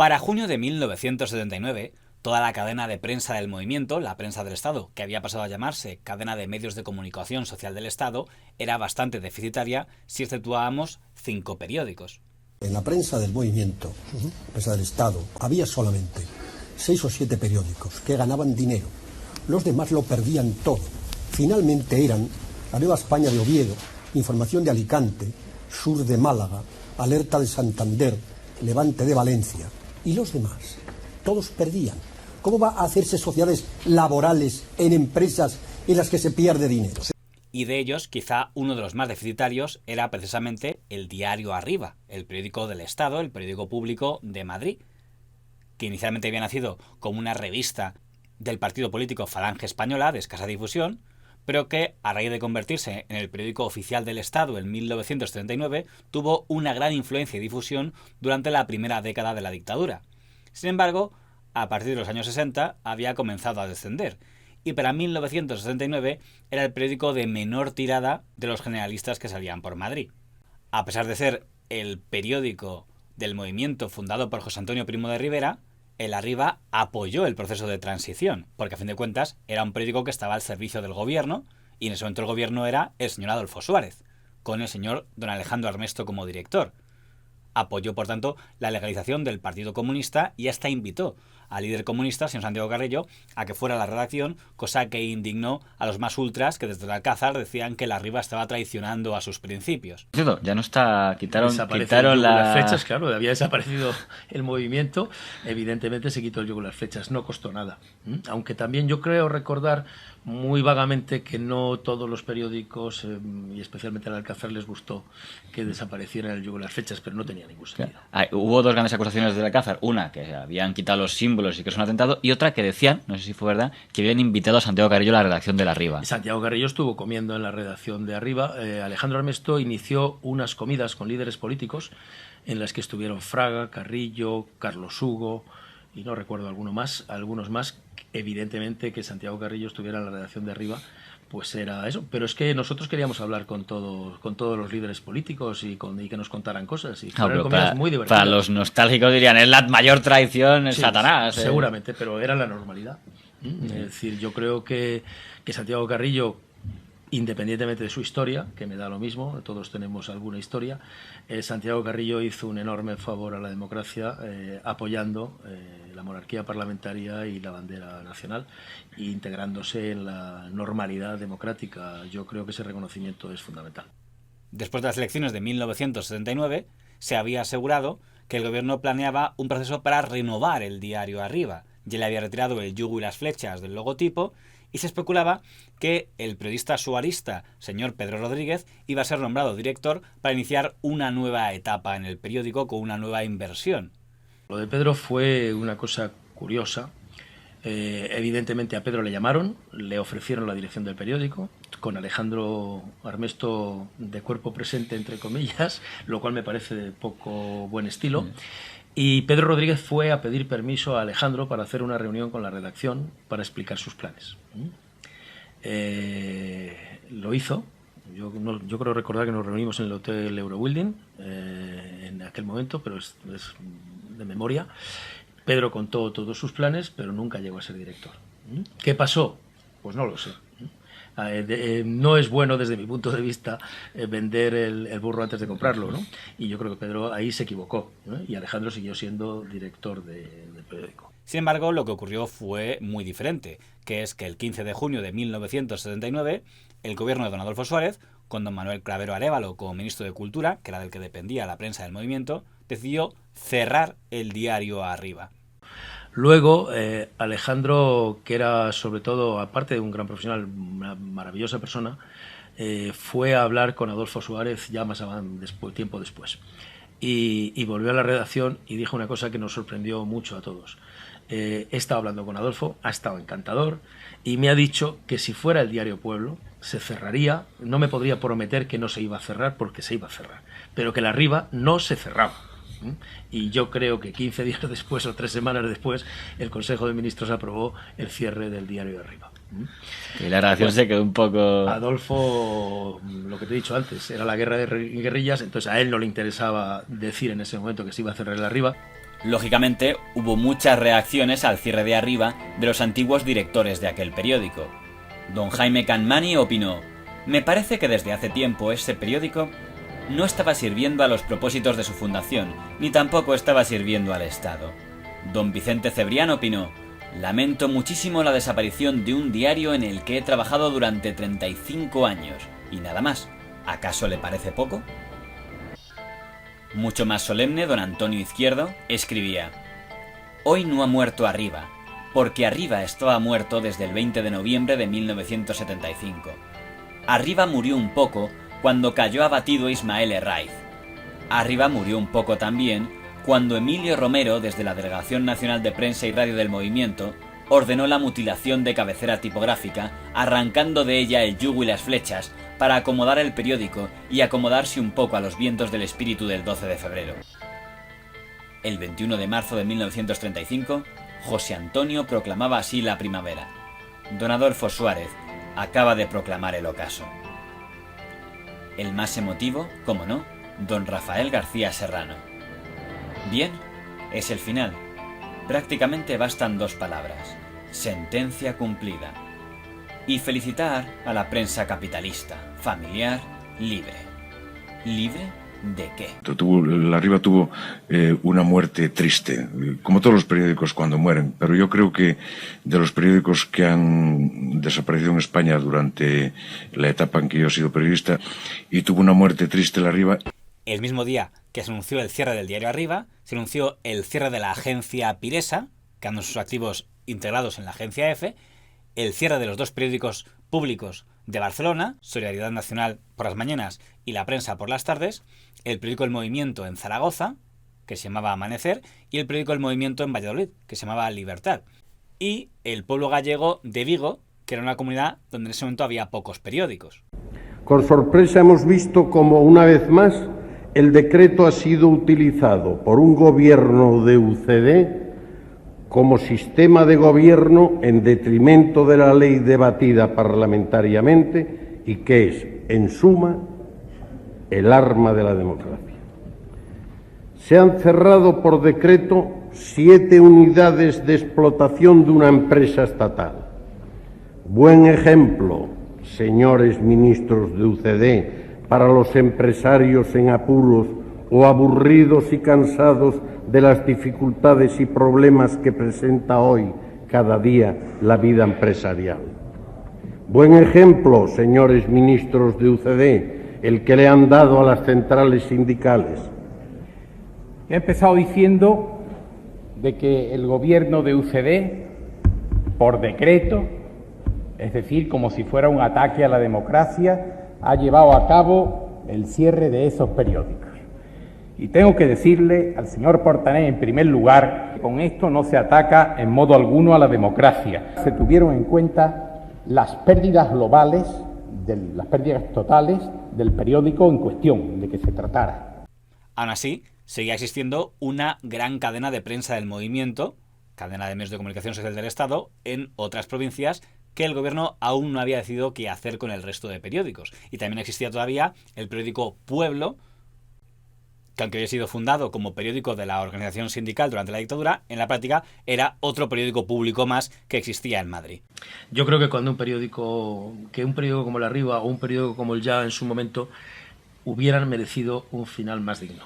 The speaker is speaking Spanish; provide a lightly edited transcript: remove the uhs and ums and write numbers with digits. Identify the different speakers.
Speaker 1: Para junio de 1979, toda la cadena de prensa del movimiento, la prensa del Estado, que había pasado a llamarse Cadena de Medios de Comunicación Social del Estado, era bastante deficitaria si exceptuábamos 5 periódicos.
Speaker 2: En la prensa del movimiento, prensa del Estado, había solamente 6 o 7 periódicos que ganaban dinero. Los demás lo perdían todo. Finalmente eran La Nueva España de Oviedo, Información de Alicante, Sur de Málaga, Alerta de Santander, Levante de Valencia. Y los demás, todos perdían. ¿Cómo va a hacerse sociedades laborales en empresas en las que se pierde dinero?
Speaker 1: Y de ellos, quizá uno de los más deficitarios era precisamente el diario Arriba, el periódico del Estado, el periódico público de Madrid, que inicialmente había nacido como una revista del partido político Falange Española, de escasa difusión, pero que, a raíz de convertirse en el periódico oficial del Estado en 1939, tuvo una gran influencia y difusión durante la primera década de la dictadura. Sin embargo, a partir de los años 60 había comenzado a descender, y para 1969 era el periódico de menor tirada de los generalistas que salían por Madrid. A pesar de ser el periódico del movimiento fundado por José Antonio Primo de Rivera, el Arriba apoyó el proceso de transición, porque a fin de cuentas era un periódico que estaba al servicio del gobierno, y en ese momento el gobierno era el señor Adolfo Suárez, con el señor don Alejandro Armesto como director. Apoyó, por tanto, la legalización del Partido Comunista y hasta invitó al líder comunista, señor Santiago Carrillo, a que fuera a la redacción, cosa que indignó a los más ultras que desde el Alcázar decían que el Arriba estaba traicionando a sus principios.
Speaker 3: Ya no está, quitaron
Speaker 4: las flechas, claro, había desaparecido el movimiento, evidentemente se quitó el yugo de las flechas, no costó nada. Aunque también yo creo recordar muy vagamente que no todos los periódicos, y especialmente al Alcázar, les gustó que desapareciera el yugo de las flechas, pero no tenía ningún sentido.
Speaker 3: Hubo dos grandes acusaciones del Alcázar, una que habían quitado los símbolos y que es un atentado, y otra que decían, no sé si fue verdad, que habían invitado a Santiago Carrillo a la redacción del Arriba.
Speaker 4: Santiago Carrillo estuvo comiendo en la redacción de Arriba. Alejandro Armesto inició unas comidas con líderes políticos en las que estuvieron Fraga, Carrillo, Carlos Hugo y no recuerdo algunos más. Evidentemente que Santiago Carrillo estuviera en la redacción de Arriba, pues era eso. Pero es que nosotros queríamos hablar con todos los líderes políticos y que nos contaran cosas. Y fueron comidas muy divertidas.
Speaker 3: Para los nostálgicos dirían, es la mayor traición, es Satanás.
Speaker 4: Seguramente, pero era la normalidad. Es decir, yo creo que Santiago Carrillo, independientemente de su historia, que me da lo mismo, todos tenemos alguna historia, Santiago Carrillo hizo un enorme favor a la democracia apoyando la monarquía parlamentaria y la bandera nacional e integrándose en la normalidad democrática. Yo creo que ese reconocimiento es fundamental.
Speaker 1: Después de las elecciones de 1979, se había asegurado que el gobierno planeaba un proceso para renovar el diario Arriba. Ya le había retirado el yugo y las flechas del logotipo, y se especulaba que el periodista suarista, señor Pedro Rodríguez, iba a ser nombrado director para iniciar una nueva etapa en el periódico con una nueva inversión.
Speaker 4: Lo de Pedro fue una cosa curiosa. Evidentemente a Pedro le llamaron, le ofrecieron la dirección del periódico, con Alejandro Armesto de cuerpo presente, entre comillas, lo cual me parece de poco buen estilo. Y Pedro Rodríguez fue a pedir permiso a Alejandro para hacer una reunión con la redacción para explicar sus planes. Lo hizo. Yo creo recordar que nos reunimos en el Hotel Eurobuilding en aquel momento, pero es de memoria. Pedro contó todos sus planes, pero nunca llegó a ser director. ¿Qué pasó? Pues no lo sé. No es bueno desde mi punto de vista vender el burro antes de comprarlo, ¿no? Y yo creo que Pedro ahí se equivocó, ¿no? Y Alejandro siguió siendo director del periódico.
Speaker 1: Sin embargo, lo que ocurrió fue muy diferente, que es que el 15 de junio de 1979, el gobierno de don Adolfo Suárez, con don Manuel Clavero Arévalo como ministro de Cultura, que era del que dependía la prensa del movimiento, decidió cerrar el diario Arriba.
Speaker 4: Luego, Alejandro, que era sobre todo, aparte de un gran profesional, una maravillosa persona, fue a hablar con Adolfo Suárez ya tiempo después. Y volvió a la redacción y dijo una cosa que nos sorprendió mucho a todos. He estado hablando con Adolfo, ha estado encantador, y me ha dicho que si fuera el diario Pueblo, se cerraría. No me podría prometer que no se iba a cerrar, porque se iba a cerrar, pero que la Arriba no se cerraba. Y yo creo que 15 días después o 3 semanas después el Consejo de Ministros aprobó el cierre del diario Arriba.
Speaker 3: Y la redacción se quedó un poco...
Speaker 4: Adolfo, lo que te he dicho antes, era la guerra de guerrillas, entonces a él no le interesaba decir en ese momento que se iba a cerrar el Arriba.
Speaker 1: Lógicamente, hubo muchas reacciones al cierre de Arriba de los antiguos directores de aquel periódico. Don Jaime Canmani opinó: «Me parece que desde hace tiempo ese periódico no estaba sirviendo a los propósitos de su fundación, ni tampoco estaba sirviendo al Estado». Don Vicente Cebrián opinó: «Lamento muchísimo la desaparición de un diario en el que he trabajado durante 35 años, y nada más. ¿Acaso le parece poco?». Mucho más solemne, don Antonio Izquierdo escribía: «Hoy no ha muerto Arriba, porque Arriba estaba muerto desde el 20 de noviembre de 1975. Arriba murió un poco cuando cayó abatido Ismael Herraiz. Arriba murió un poco también cuando Emilio Romero, desde la Delegación Nacional de Prensa y Radio del Movimiento, ordenó la mutilación de cabecera tipográfica, arrancando de ella el yugo y las flechas para acomodar el periódico y acomodarse un poco a los vientos del espíritu del 12 de febrero. El 21 de marzo de 1935, José Antonio proclamaba así la primavera. Don Adolfo Suárez acaba de proclamar el ocaso». El más emotivo, como no, don Rafael García Serrano. Bien, es el final. Prácticamente bastan 2 palabras: sentencia cumplida. Y felicitar a la prensa capitalista, familiar, libre. ¿Libre de qué?
Speaker 5: La Riva tuvo una muerte triste, como todos los periódicos cuando mueren, pero yo creo que de los periódicos que han desaparecido en España durante la etapa en que yo he sido periodista, y tuvo una muerte triste La Riva.
Speaker 1: El mismo día que se anunció el cierre del diario Arriba, se anunció el cierre de la agencia Piresa, quedando sus activos integrados en la agencia EFE, el cierre de los 2 periódicos públicos de Barcelona, Solidaridad Nacional por las mañanas y La Prensa por las tardes, el periódico El Movimiento en Zaragoza, que se llamaba Amanecer, y el periódico El Movimiento en Valladolid, que se llamaba Libertad, y el pueblo gallego de Vigo, que era una comunidad donde en ese momento había pocos periódicos.
Speaker 6: Con sorpresa hemos visto como, una vez más, el decreto ha sido utilizado por un gobierno de UCD como sistema de gobierno en detrimento de la ley debatida parlamentariamente y que es, en suma, el arma de la democracia. Se han cerrado por decreto 7 unidades de explotación de una empresa estatal. Buen ejemplo, señores ministros de UCD, para los empresarios en apuros o aburridos y cansados de las dificultades y problemas que presenta hoy cada día la vida empresarial. Buen ejemplo, señores ministros de UCD, el que le han dado a las centrales sindicales.
Speaker 7: He empezado diciendo de que el gobierno de UCD, por decreto, es decir, como si fuera un ataque a la democracia, ha llevado a cabo el cierre de esos periódicos. Y tengo que decirle al señor Portané, en primer lugar, que con esto no se ataca en modo alguno a la democracia. Se tuvieron en cuenta las pérdidas globales, las pérdidas totales del periódico en cuestión, de que se tratara.
Speaker 1: Aún así, seguía existiendo una gran cadena de prensa del movimiento, cadena de medios de comunicación social del Estado, en otras provincias que el gobierno aún no había decidido qué hacer con el resto de periódicos. Y también existía todavía el periódico Pueblo, que aunque había sido fundado como periódico de la organización sindical durante la dictadura, en la práctica era otro periódico público más que existía en Madrid.
Speaker 4: Yo creo que cuando un periódico como La Riva o un periódico como el Ya en su momento hubieran merecido un final más digno.